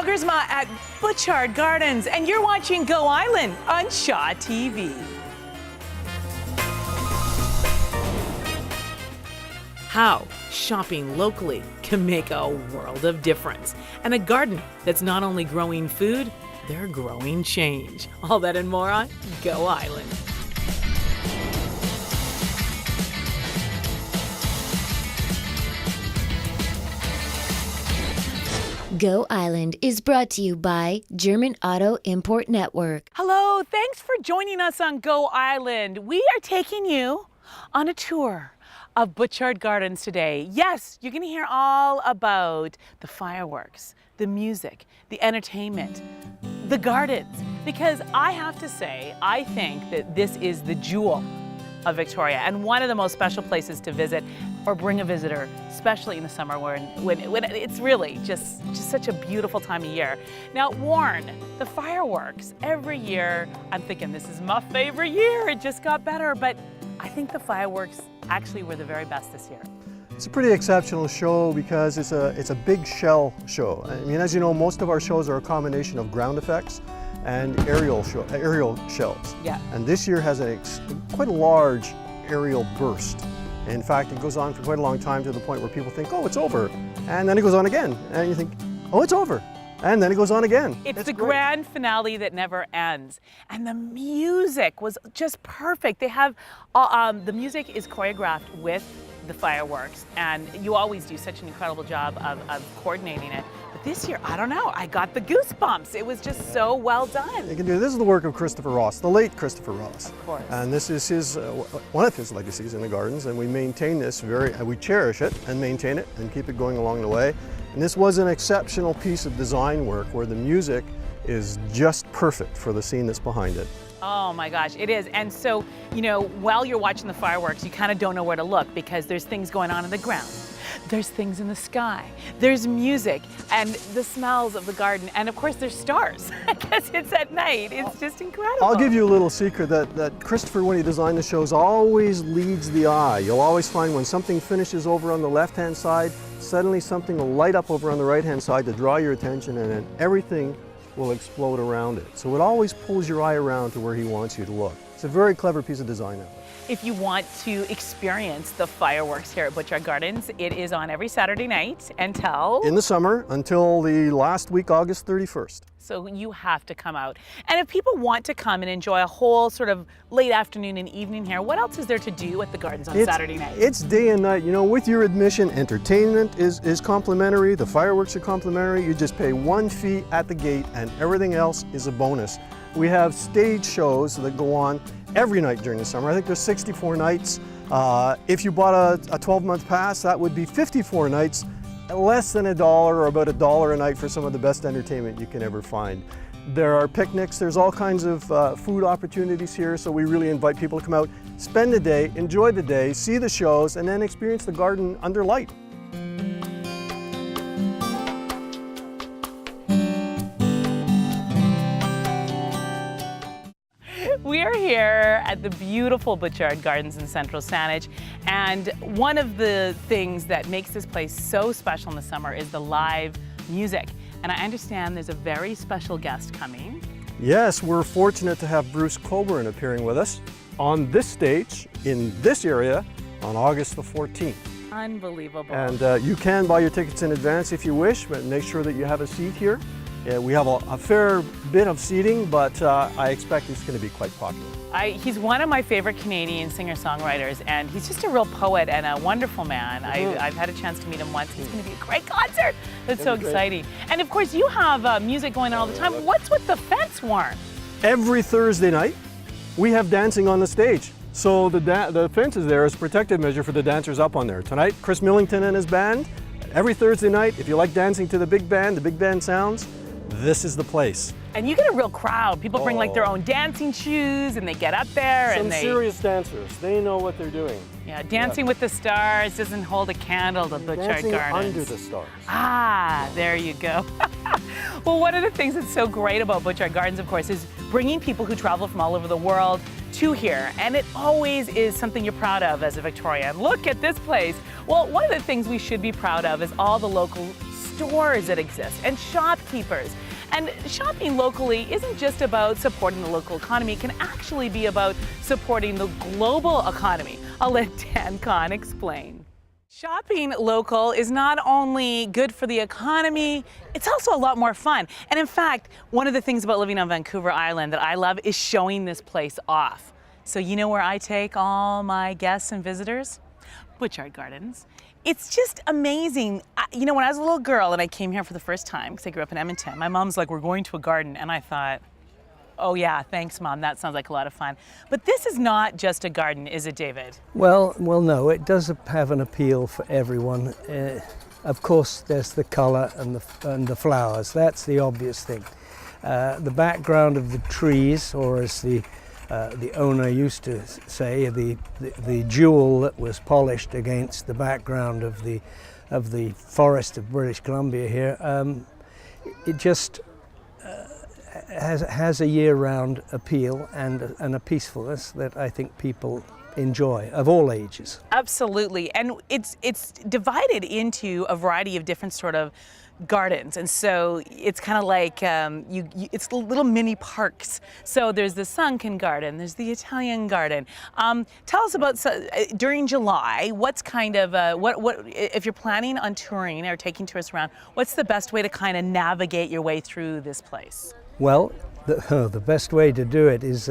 Elgersma at Butchart Gardens, and you're watching Go Island on Shaw TV. How shopping locally can make a world of difference. And a garden that's not only growing food, they're growing change. All that and more on Go Island. Go Island is brought to you by German Auto Import Network. Hello, thanks for joining us on Go Island. We are taking you on a tour of Butchart Gardens today. Yes, you're going to hear all about the fireworks, the music, the entertainment, the gardens, because I have to say, I think that this is the jewel of Victoria and one of the most special places to visit or bring a visitor, especially in the summer when it's really just such a beautiful time of year. Now, Warren, the fireworks, every year I'm thinking this is my favorite year. It just got better, but I think the fireworks actually were the very best this year. It's a pretty exceptional show because it's a big shell show. I mean, as you know, most of our shows are a combination of ground effects and aerial shells. Yeah. And this year has quite a large aerial burst. In fact, it goes on for quite a long time to the point where people think, oh, it's over. And then it goes on again. And you think, oh, it's over. And then it goes on again. It's the grand finale that never ends. And the music was just perfect. They have, the music is choreographed with the fireworks. And you always do such an incredible job of coordinating it. But this year, I don't know, I got the goosebumps. It was just so well done. You can do, this is the work of Christopher Ross, the late Christopher Ross. Of course. And this is his, one of his legacies in the gardens. And we maintain this we cherish it and maintain it and keep it going along the way. And this was an exceptional piece of design work where the music is just perfect for the scene that's behind it. Oh my gosh, it is. And so, you know, while you're watching the fireworks, you kind of don't know where to look because there's things going on in the ground. There's things in the sky. There's music and the smells of the garden. And of course, there's stars because it's at night. It's just incredible. I'll give you a little secret that Christopher, when he designed the shows, always leads the eye. You'll always find when something finishes over on the left-hand side, suddenly something will light up over on the right-hand side to draw your attention, and then everything will explode around it. So it always pulls your eye around to where he wants you to look. It's a very clever piece of design. If you want to experience the fireworks here at Butchart Gardens, it is on every Saturday night until... In the summer, until the last week, August 31st. So you have to come out. And if people want to come and enjoy a whole sort of late afternoon and evening here, what else is there to do at the gardens on Saturday night? It's day and night. You know, with your admission, entertainment is complimentary, the fireworks are complimentary. You just pay one fee at the gate and everything else is a bonus. We have stage shows that go on every night during the summer. I think there's 64 nights. If you bought a 12-month pass, that would be 54 nights, less than $1 or about $1 a night for some of the best entertainment you can ever find. There are picnics, there's all kinds of food opportunities here, so we really invite people to come out, spend the day, enjoy the day, see the shows, and then experience the garden under light. We are here at the beautiful Butchart Gardens in Central Saanich, and one of the things that makes this place so special in the summer is the live music. And I understand there's a very special guest coming. Yes, we're fortunate to have Bruce Coburn appearing with us on this stage in this area on August the 14th. Unbelievable. And you can buy your tickets in advance if you wish, but make sure that you have a seat here. Yeah, we have a fair bit of seating, but I expect it's going to be quite popular. He's one of my favorite Canadian singer-songwriters, and he's just a real poet and a wonderful man. I've had a chance to meet him once. It's going to be a great concert. That's so exciting. And of course, you have music going on all the time. What's with the fence, Warren? Every Thursday night, we have dancing on the stage. So the fence is there as a protective measure for the dancers up on there. Tonight, Chris Millington and his band. Every Thursday night, if you like dancing to the big band sounds, this is the place. And you get a real crowd. People bring like their own dancing shoes and they get up there and serious dancers. They know what they're doing. Yeah, Dancing with the Stars doesn't hold a candle to Butchart Gardens. Dancing under the stars. Ah, there you go. Well, one of the things that's so great about Butchart Gardens, of course, is bringing people who travel from all over the world to here. And it always is something you're proud of as a Victorian. Look at this place. Well, one of the things we should be proud of is all the local stores that exist and shopkeepers. And shopping locally isn't just about supporting the local economy, it can actually be about supporting the global economy. I'll let Dan Kahn explain. Shopping local is not only good for the economy, it's also a lot more fun. And in fact, one of the things about living on Vancouver Island that I love is showing this place off. So you know where I take all my guests and visitors? Butchart Gardens. It's just amazing. You know, when I was a little girl and I came here for the first time, because I grew up in Edmonton, my mom's like, we're going to a garden. And I thought, oh yeah, thanks Mom, that sounds like a lot of fun. But this is not just a garden, is it, David? Well, no, it does have an appeal for everyone. Of course, there's the colour and the flowers. That's the obvious thing. The background of the trees, or as the owner used to say, the jewel that was polished against the background of the forest of British Columbia here, it just has a year-round appeal and a peacefulness that I think people enjoy, of all ages. Absolutely, and it's divided into a variety of different sort of gardens, and so it's kind of like it's little mini parks. So there's the sunken garden, there's the Italian garden. Tell us about during July. What's kind of what if you're planning on touring or taking tourists around? What's the best way to kind of navigate your way through this place? Well, the best way to do it is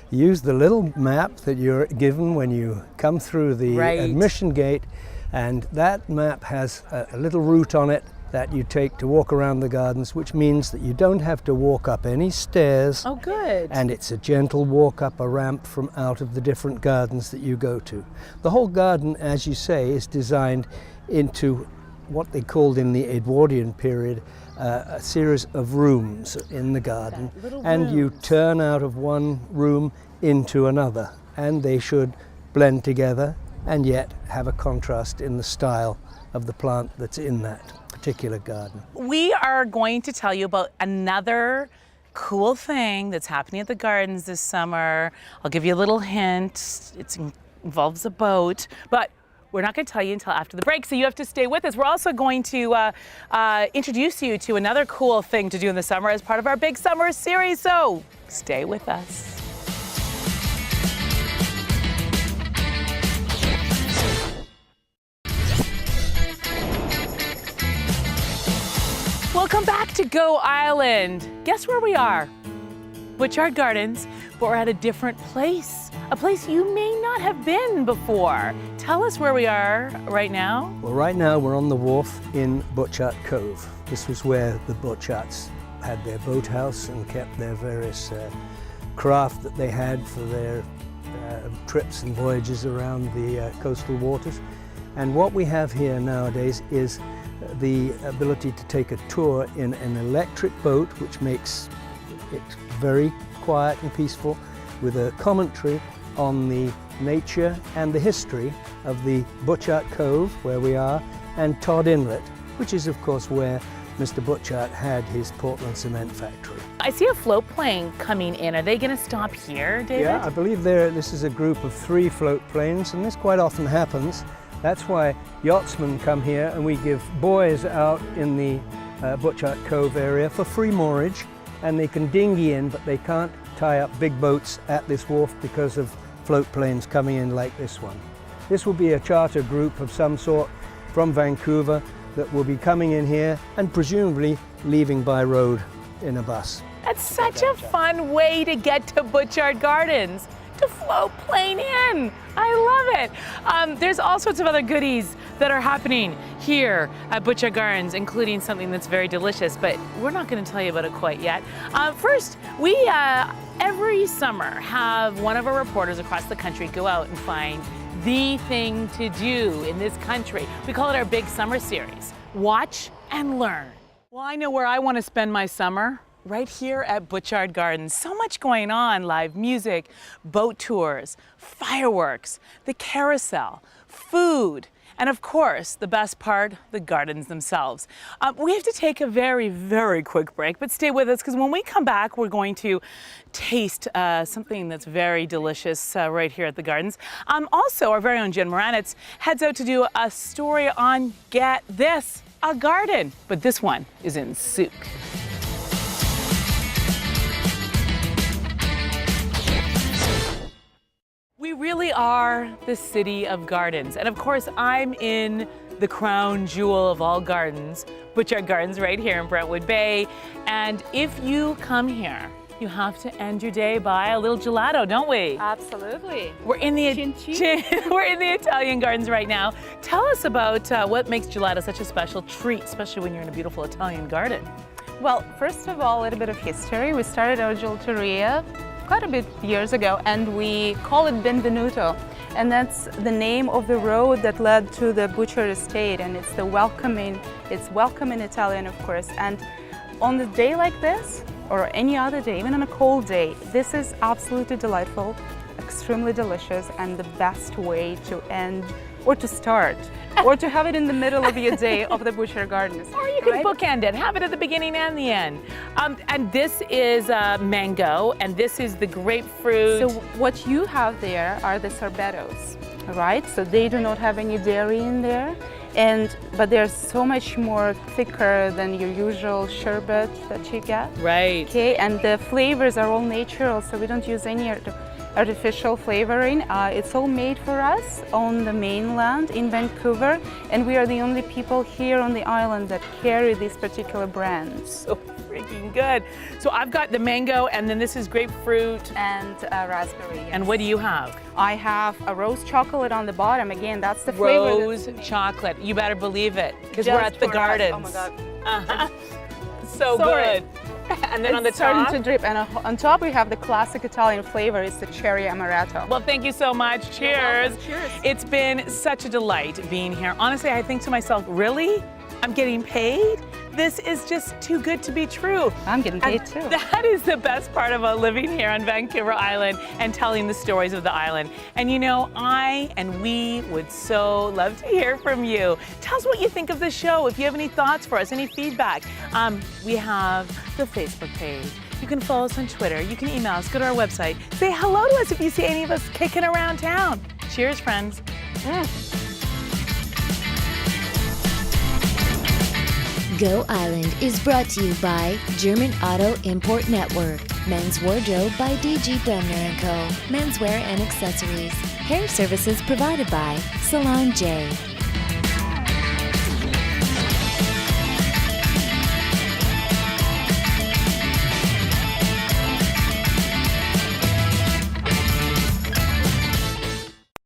use the little map that you're given when you come through the admission gate, and that map has a little route on it that you take to walk around the gardens, which means that you don't have to walk up any stairs. Oh, good. And it's a gentle walk up a ramp from out of the different gardens that you go to. The whole garden, as you say, is designed into what they called in the Edwardian period a series of rooms in the garden, and you turn out of one room into another, and they should blend together and yet have a contrast in the style of the plant that's in that particular garden. We are going to tell you about another cool thing that's happening at the gardens this summer. I'll give you a little hint. It involves a boat, but we're not going to tell you until after the break, so you have to stay with us. We're also going to introduce you to another cool thing to do in the summer as part of our big summer series, so stay with us. Welcome back to Go Island. Guess where we are? Butchart Gardens, but we're at a different place. A place you may not have been before. Tell us where we are right now. Well, right now we're on the wharf in Butchart Cove. This was where the Butcharts had their boathouse and kept their various craft that they had for their trips and voyages around the coastal waters. And what we have here nowadays is the ability to take a tour in an electric boat, which makes it very quiet and peaceful, with a commentary on the nature and the history of the Butchart Cove, where we are, and Todd Inlet, which is of course where Mr. Butchart had his Portland cement factory. I see a float plane coming in. Are they going to stop here, David? Yeah, I believe this is a group of 3 float planes, and this quite often happens. That's why yachtsmen come here, and we give buoys out in the Butchart Cove area for free moorage, and they can dinghy in, but they can't tie up big boats at this wharf because of float planes coming in like this one. This will be a charter group of some sort from Vancouver that will be coming in here and presumably leaving by road in a bus. That's such a fun way to get to Butchart Gardens, to float plane in. I love it. There's all sorts of other goodies that are happening here at Butchart Gardens, including something that's very delicious, but we're not going to tell you about it quite yet. First, we every summer have one of our reporters across the country go out and find the thing to do in this country. We call it our big summer series, Watch and Learn. Well, I know where I want to spend my summer. Right here at Butchart Gardens. So much going on, live music, boat tours, fireworks, the carousel, food, and of course, the best part, the gardens themselves. We have to take a very, very quick break, but stay with us because when we come back, we're going to taste something that's very delicious right here at the gardens. Also, our very own Jen Moranitz heads out to do a story on, get this, a garden, but this one is in Souk. We really are the city of gardens. And of course, I'm in the crown jewel of all gardens, Butchart Gardens right here in Brentwood Bay. And if you come here, you have to end your day by a little gelato, don't we? Absolutely. We're in the Chin chin. we're in the Italian gardens right now. Tell us about what makes gelato such a special treat, especially when you're in a beautiful Italian garden. Well, first of all, a little bit of history. We started our gelateria quite a bit years ago, and we call it Benvenuto. And that's the name of the road that led to the Butchart estate, and it's welcome in Italian, of course. And on a day like this, or any other day, even on a cold day, this is absolutely delightful, extremely delicious, and the best way to end or to start or to have it in the middle of your day of the Butchart Gardens. Or you can right? bookend it, have it at the beginning and the end. And this is mango, and this is the grapefruit. So what you have there are the sorbettos, right? So they do not have any dairy in there, but they're so much more thicker than your usual sherbet that you get. Right. Okay, and the flavors are all natural, so we don't use any artificial flavoring. It's all made for us on the mainland in Vancouver, and we are the only people here on the island that carry these particular brands. So freaking good. So I've got the mango, and then this is grapefruit. And raspberry. Yes. And what do you have? I have a rose chocolate on the bottom. Again, that's the flavor. Rose chocolate. You better believe it, because we're Just at the for us. gardens. Oh my God. Uh-huh. So Sorry. good. And then on the It's starting top. to drip, and on top we have the classic Italian flavor. It's the cherry amaretto. Well, thank you so much. Cheers. welcome. Cheers. It's been such a delight being here. Honestly, I think to myself, really? I'm getting paid? This is just too good to be true. I'm getting paid And too. That is the best part about living here on Vancouver Island and telling the stories of the island. And you know, I and we would so love to hear from you. Tell us what you think of the show. If you have any thoughts for us, any feedback. We have the Facebook page. You can follow us on Twitter. You can email us. Go to our website. Say hello to us if you see any of us kicking around town. Cheers, friends. Go Island is brought to you by German Auto Import Network. Men's Wardrobe by DG Bremner & Co. Menswear and accessories. Hair services provided by Salon J.